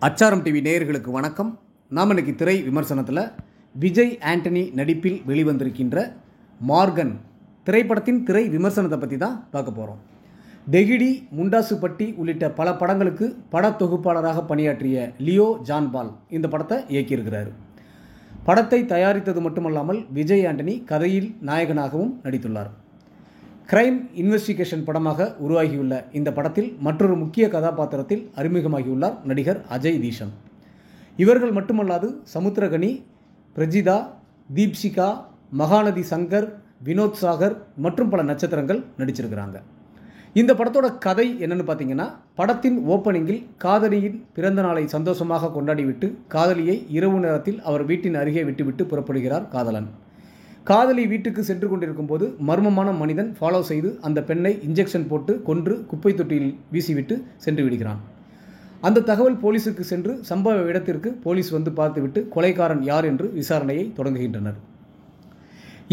அச்சாரம் டிவி நேயர்களுக்கு வணக்கம். நாம் இன்னைக்கு திரை விமர்சனத்தில் விஜய் ஆண்டனி நடிப்பில் வெளிவந்திருக்கின்ற மார்கன் திரைப்படத்தின் திரை விமர்சனத்தை பற்றி தான் பார்க்க போகிறோம். தெகிடி, முண்டாசுப்பட்டி உள்ளிட்ட பல படங்களுக்கு படத்தொகுப்பாளராக பணியாற்றிய லியோ ஜான் பால் இந்த படத்தை இயக்கியிருக்கிறார். படத்தை தயாரித்தது மட்டுமல்லாமல் விஜய் ஆண்டனி கதையில் நாயகனாகவும் நடித்துள்ளார். கிரைம் இன்வெஸ்டிகேஷன் படமாக உருவாகியுள்ள இந்த படத்தில் மற்றொரு முக்கிய கதாபாத்திரத்தில் அறிமுகமாகியுள்ளார் நடிகர் அஜய் தீஷன். இவர்கள் மட்டுமல்லாது சமுத்திரகனி, பிரஜிதா, தீப்ஷிகா, மகாநதி சங்கர், வினோத் சாகர் மற்றும் பல நட்சத்திரங்கள் நடிச்சிருக்கிறாங்க. இந்த படத்தோட கதை என்னன்னு பார்த்தீங்கன்னா, படத்தின் ஓப்பனிங்கில் காதலியின் பிறந்த நாளை சந்தோஷமாக கொண்டாடிவிட்டு காதலியை இரவு நேரத்தில் அவர் வீட்டின் அருகே விட்டுவிட்டு புறப்படுகிறார் காதலன். காதலி வீட்டுக்கு சென்று கொண்டிருக்கும் போது மர்மமான மனிதன் ஃபாலோ செய்து அந்த பெண்ணை இன்ஜெக்ஷன் போட்டு கொன்று குப்பை தொட்டியில் வீசிவிட்டு சென்று விடுகிறான். அந்த தகவல் போலீஸுக்கு சென்று சம்பவ இடத்திற்கு போலீஸ் வந்து பார்த்துவிட்டு கொலைக்காரன் யார் என்று விசாரணையை தொடங்குகின்றனர்.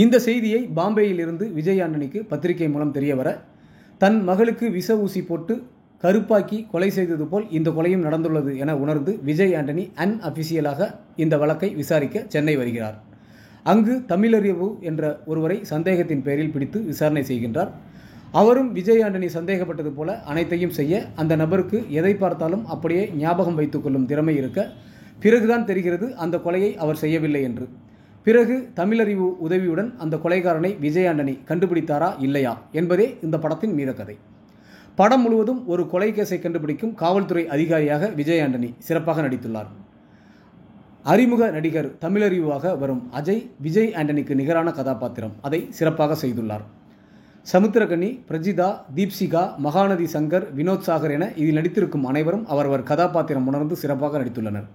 இந்த செய்தியை பாம்பேயில் இருந்து விஜய் ஆண்டனிக்கு பத்திரிகை மூலம் தெரிய வர, தன் மகளுக்கு விஷ ஊசி போட்டு கருப்பாக்கி கொலை செய்தது போல் இந்த கொலையும் நடந்துள்ளது என உணர்ந்து விஜய் ஆண்டனி அன்அபிஷியலாக இந்த வழக்கை விசாரிக்க சென்னை வருகிறார். அங்கு தமிழறிவு என்ற ஒருவரை சந்தேகத்தின் பெயரில் பிடித்து விசாரணை செய்கின்றார். அவரும் விஜய் ஆண்டனி சந்தேகப்பட்டது போல அனைத்தையும் செய்ய, அந்த நபருக்கு எதை பார்த்தாலும் அப்படியே ஞாபகம் வைத்துக்கொள்ளும் திறமை இருக்க, பிறகுதான் தெரிகிறது அந்த கொலையை அவர் செய்யவில்லை என்று. பிறகு தமிழறிவு உதவியுடன் அந்த கொலைகாரனை விஜய் ஆண்டனி கண்டுபிடித்தாரா இல்லையா என்பதே இந்த படத்தின் மீத கதை. படம் முழுவதும் ஒரு கொலை கேஸை கண்டுபிடிக்கும் காவல்துறை அதிகாரியாக விஜய் ஆண்டனி சிறப்பாக நடித்துள்ளார். அறிமுக நடிகர் தமிழறிவாக வரும் அஜய் விஜய் ஆண்டனிக்கு நிகரான கதாபாத்திரம், அதை சிறப்பாக செய்துள்ளார். சமுத்திரகனி, பிரஜிதா, தீப்ஷிகா, மகாநதி சங்கர், வினோத் சாகர் என இதில் நடித்திருக்கும் அனைவரும் அவரவர் கதாபாத்திரம் உணர்ந்து சிறப்பாக நடித்துள்ளனர்.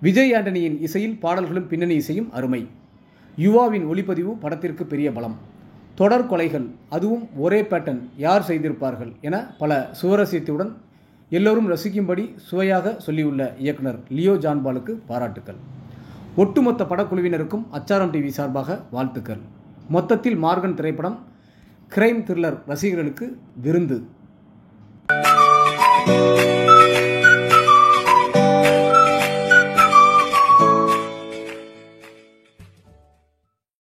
விஜய் ஆண்டனியின் இசையில் பாடல்களும் பின்னணி இசையும் அருமை. யுவாவின் ஒளிப்பதிவு படத்திற்கு பெரிய பலம். தொடர் கொலைகள், அதுவும் ஒரே பேட்டர்ன், யார் செய்திருப்பார்கள் என பல சுவாரஸ்யத்துடன் எல்லோரும் ரசிக்கும்படி சுவையாக சொல்லியுள்ள இயக்குனர் லியோ ஜான் பாலுக்கு பாராட்டுக்கள். ஒட்டுமொத்த படக்குழுவினருக்கும் அச்சாரம் டிவி சார்பாக வாழ்த்துக்கள். மொத்தத்தில் மார்கன் திரைப்படம் கிரைம் த்ரில்லர் ரசிகர்களுக்கு விருந்து.